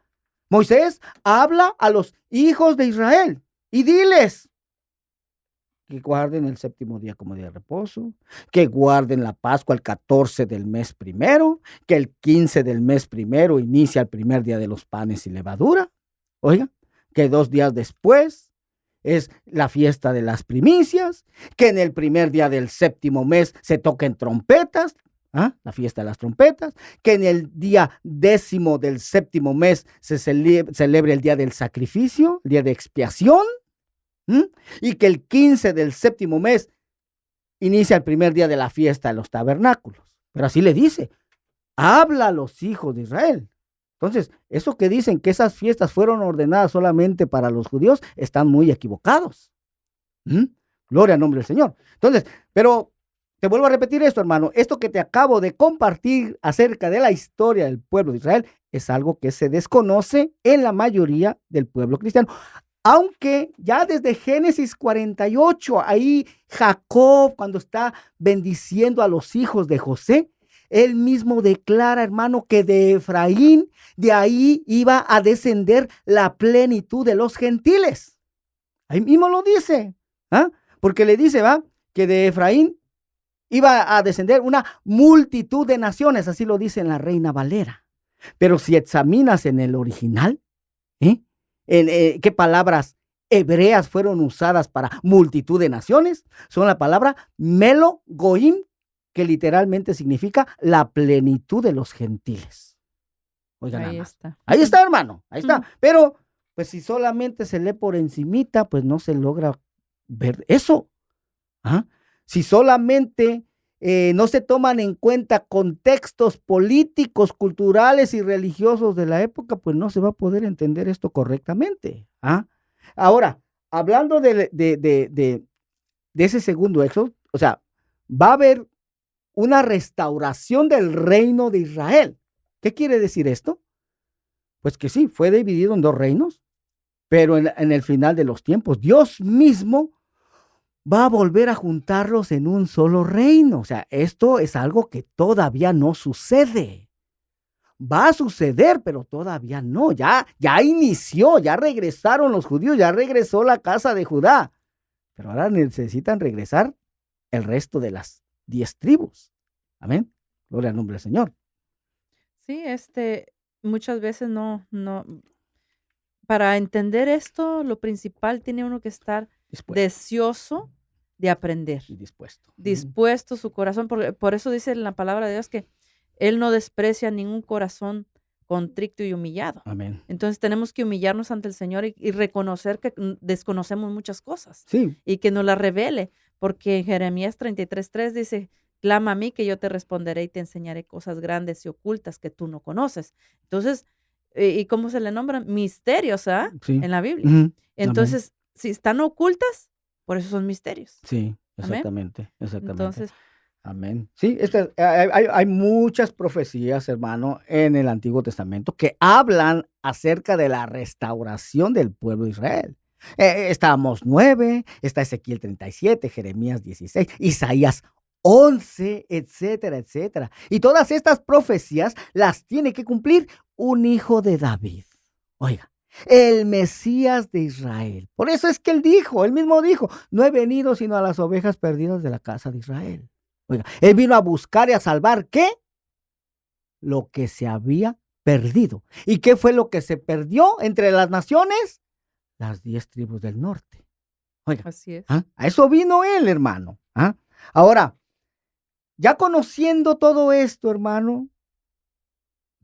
Moisés, habla a los hijos de Israel y diles que guarden el 7º día como día de reposo, que guarden la Pascua el 14 del mes primero, que el 15 del mes primero inicia el primer día de los panes y levadura. Oiga, que 2 días después es la fiesta de las primicias, que en el primer día del 7º mes se toquen trompetas, la fiesta de las trompetas, que en el día 10º del 7º mes se celebre el día del sacrificio, el día de expiación, y que el 15 del 7º mes inicia el primer día de la fiesta de los tabernáculos. Pero así le dice, habla a los hijos de Israel. Entonces, eso que dicen que esas fiestas fueron ordenadas solamente para los judíos, están muy equivocados. Gloria al nombre del Señor. Entonces, pero te vuelvo a repetir esto, hermano, esto que te acabo de compartir acerca de la historia del pueblo de Israel es algo que se desconoce en la mayoría del pueblo cristiano. Aunque ya desde Génesis 48, ahí Jacob, cuando está bendiciendo a los hijos de José, él mismo declara, hermano, que de Efraín, de ahí iba a descender la plenitud de los gentiles. Ahí mismo lo dice, porque le dice, que de Efraín iba a descender una multitud de naciones, así lo dice en la Reina Valera. Pero si examinas en el original, ¿qué palabras hebreas fueron usadas para multitud de naciones? Son la palabra Melo Goim, que literalmente significa la plenitud de los gentiles. Oigan, ahí está. Ahí está, hermano, ahí está. Pero, pues si solamente se lee por encimita, pues no se logra ver eso. Si solamente no se toman en cuenta contextos políticos, culturales y religiosos de la época, pues no se va a poder entender esto correctamente. Ahora, hablando de ese segundo éxodo, o sea, va a haber una restauración del reino de Israel. ¿Qué quiere decir esto? Pues que sí, fue dividido en 2 reinos, pero en el final de los tiempos, Dios mismo va a volver a juntarlos en un solo reino. O sea, esto es algo que todavía no sucede. Va a suceder, pero todavía no. Ya inició, ya regresaron los judíos, ya regresó la casa de Judá. Pero ahora necesitan regresar el resto de las 10 tribus. Amén. Gloria al nombre del Señor. Sí, muchas veces no, para entender esto, lo principal tiene uno que estar deseoso de aprender. Y dispuesto. Dispuesto su corazón, por eso dice en la palabra de Dios que Él no desprecia ningún corazón contrito y humillado. Amén. Entonces tenemos que humillarnos ante el Señor y reconocer que desconocemos muchas cosas. Sí. Y que nos las revele, porque en Jeremías 33:3 dice, clama a mí que yo te responderé y te enseñaré cosas grandes y ocultas que tú no conoces. Entonces, ¿y cómo se le nombran? Misterios, Sí. en la Biblia. Entonces, si están ocultas, por eso son misterios. Sí, exactamente. Entonces, amén. Sí, hay muchas profecías, hermano, en el Antiguo Testamento que hablan acerca de la restauración del pueblo de Israel. Está Amós 9, está Ezequiel 37, Jeremías 16, Isaías 11, etcétera, etcétera. Y todas estas profecías las tiene que cumplir un hijo de David. Oiga, el Mesías de Israel. Por eso es que él mismo dijo, no he venido sino a las ovejas perdidas de la casa de Israel. Oiga, él vino a buscar y a salvar, ¿qué? Lo que se había perdido. ¿Y qué fue lo que se perdió entre las naciones? Las 10 tribus del norte. Oiga, Así es. a eso vino él, hermano. Ahora, ya conociendo todo esto, hermano,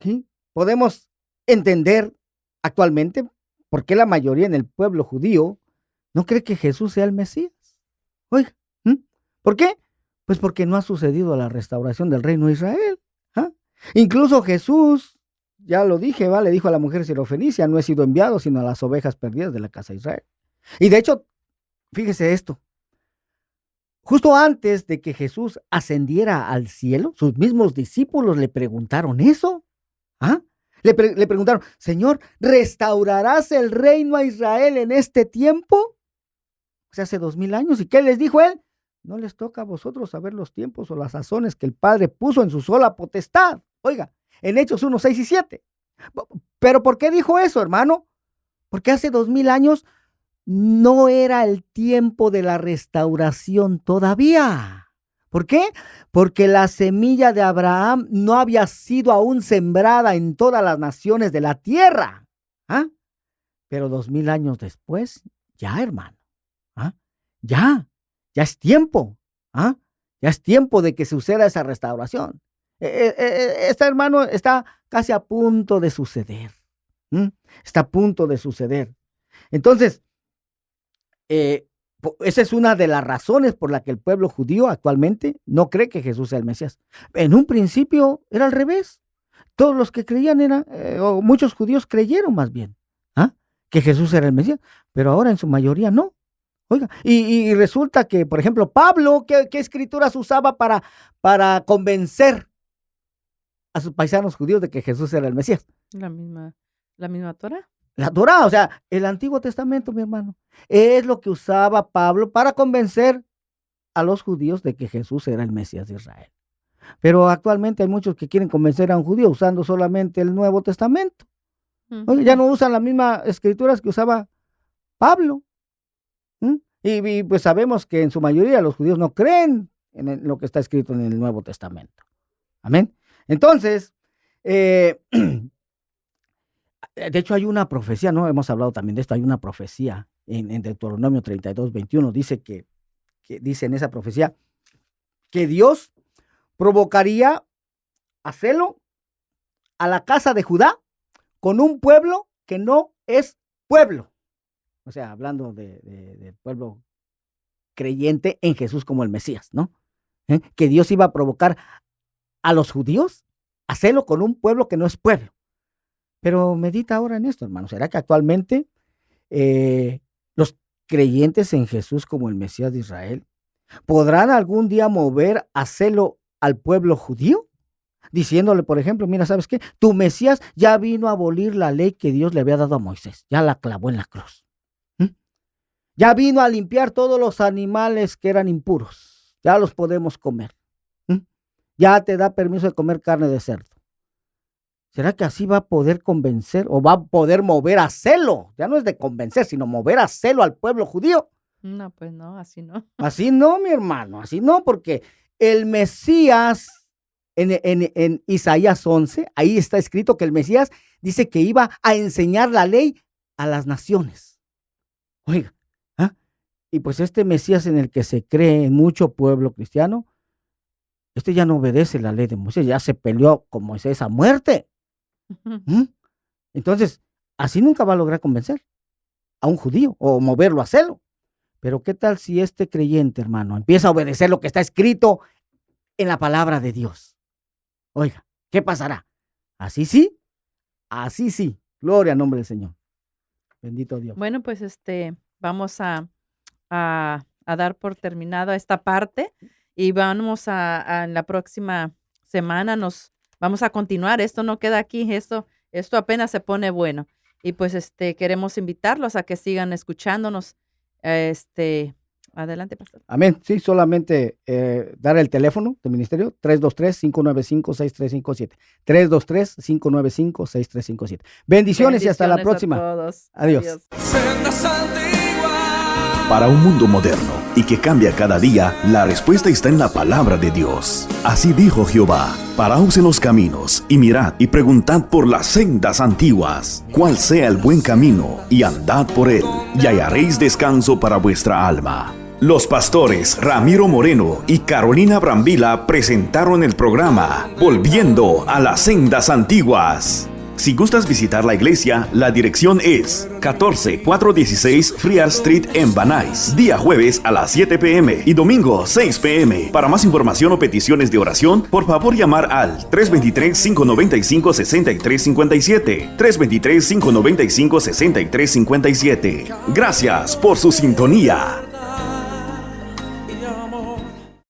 ¿sí? Podemos entender actualmente por qué la mayoría en el pueblo judío no cree que Jesús sea el Mesías. Oiga, ¿por qué? Pues porque no ha sucedido la restauración del reino de Israel. Incluso Jesús, ya lo dije, le dijo a la mujer sirofenicia, no he sido enviado sino a las ovejas perdidas de la casa de Israel. Y de hecho, fíjese esto, justo antes de que Jesús ascendiera al cielo, sus mismos discípulos le preguntaron eso. Le preguntaron, Señor, ¿restaurarás el reino a Israel en este tiempo? O sea, hace 2000 años. ¿Y qué les dijo él? No les toca a vosotros saber los tiempos o las sazones que el Padre puso en su sola potestad. Oiga, en Hechos 1, 6 y 7. ¿Pero por qué dijo eso, hermano? Porque hace 2000 años no era el tiempo de la restauración todavía. ¿Por qué? Porque la semilla de Abraham no había sido aún sembrada en todas las naciones de la tierra. Pero 2000 años después, ya, hermano. Ya es tiempo. Ya es tiempo de que suceda esa restauración. Hermano, está casi a punto de suceder. Está a punto de suceder. Entonces, esa es una de las razones por la que el pueblo judío actualmente no cree que Jesús sea el Mesías. En un principio era al revés. Todos los que creían o muchos judíos creyeron más bien, que Jesús era el Mesías, pero ahora en su mayoría no. Oiga, y resulta que, por ejemplo, Pablo, ¿qué escrituras usaba para convencer a sus paisanos judíos de que Jesús era el Mesías? La misma Torá. La Torá, o sea, el Antiguo Testamento, mi hermano, es lo que usaba Pablo para convencer a los judíos de que Jesús era el Mesías de Israel. Pero actualmente hay muchos que quieren convencer a un judío usando solamente el Nuevo Testamento. Oye, ya no usan las mismas escrituras que usaba Pablo. Y pues sabemos que en su mayoría los judíos no creen en lo que está escrito en el Nuevo Testamento. Amén. Entonces, de hecho hay una profecía, ¿no? Hemos hablado también de esto, hay una profecía en Deuteronomio 32, 21, dice que dice en esa profecía que Dios provocaría a celo a la casa de Judá con un pueblo que no es pueblo. O sea, hablando de pueblo creyente en Jesús como el Mesías, ¿no? Que Dios iba a provocar a los judíos a celo con un pueblo que no es pueblo. Pero medita ahora en esto, hermano. ¿Será que actualmente los creyentes en Jesús como el Mesías de Israel podrán algún día mover a celo al pueblo judío? Diciéndole, por ejemplo, mira, ¿sabes qué? Tu Mesías ya vino a abolir la ley que Dios le había dado a Moisés. Ya la clavó en la cruz. Ya vino a limpiar todos los animales que eran impuros. Ya los podemos comer. Ya te da permiso de comer carne de cerdo. ¿Será que así va a poder convencer o va a poder mover a celo? Ya no es de convencer, sino mover a celo al pueblo judío. No, pues no, así no. Así no, mi hermano, así no, porque el Mesías, en Isaías 11, ahí está escrito que el Mesías dice que iba a enseñar la ley a las naciones. Oiga, y pues este Mesías en el que se cree en mucho pueblo cristiano, este ya no obedece la ley de Moisés, ya se peleó con Moisés a muerte. Entonces, así nunca va a lograr convencer a un judío o moverlo a celo. Pero ¿qué tal si este creyente, hermano, empieza a obedecer lo que está escrito en la palabra de Dios? Oiga, ¿qué pasará? Así sí. Gloria al nombre del Señor. Bendito Dios. Bueno, pues vamos a dar por terminada esta parte y vamos en la próxima semana vamos a continuar. Esto no queda aquí, esto apenas se pone bueno. Y pues queremos invitarlos a que sigan escuchándonos Adelante, pastor. Amén. Sí, solamente dar el teléfono del ministerio, 323-595-6357. 323-595-6357. Bendiciones y hasta la próxima. A todos. Adiós. Para un mundo moderno y que cambia cada día, la respuesta está en la palabra de Dios. Así dijo Jehová: paraos en los caminos y mirad y preguntad por las sendas antiguas, cuál sea el buen camino, y andad por él, y hallaréis descanso para vuestra alma. Los pastores Ramiro Moreno y Carolina Brambila presentaron el programa Volviendo a las sendas antiguas. Si gustas visitar la iglesia, la dirección es 14416 Friar Street en Van Nuys, día jueves a las 7 p.m. y domingo 6 p.m. Para más información o peticiones de oración, por favor llamar al 323-595-6357. 323-595-6357. Gracias por su sintonía.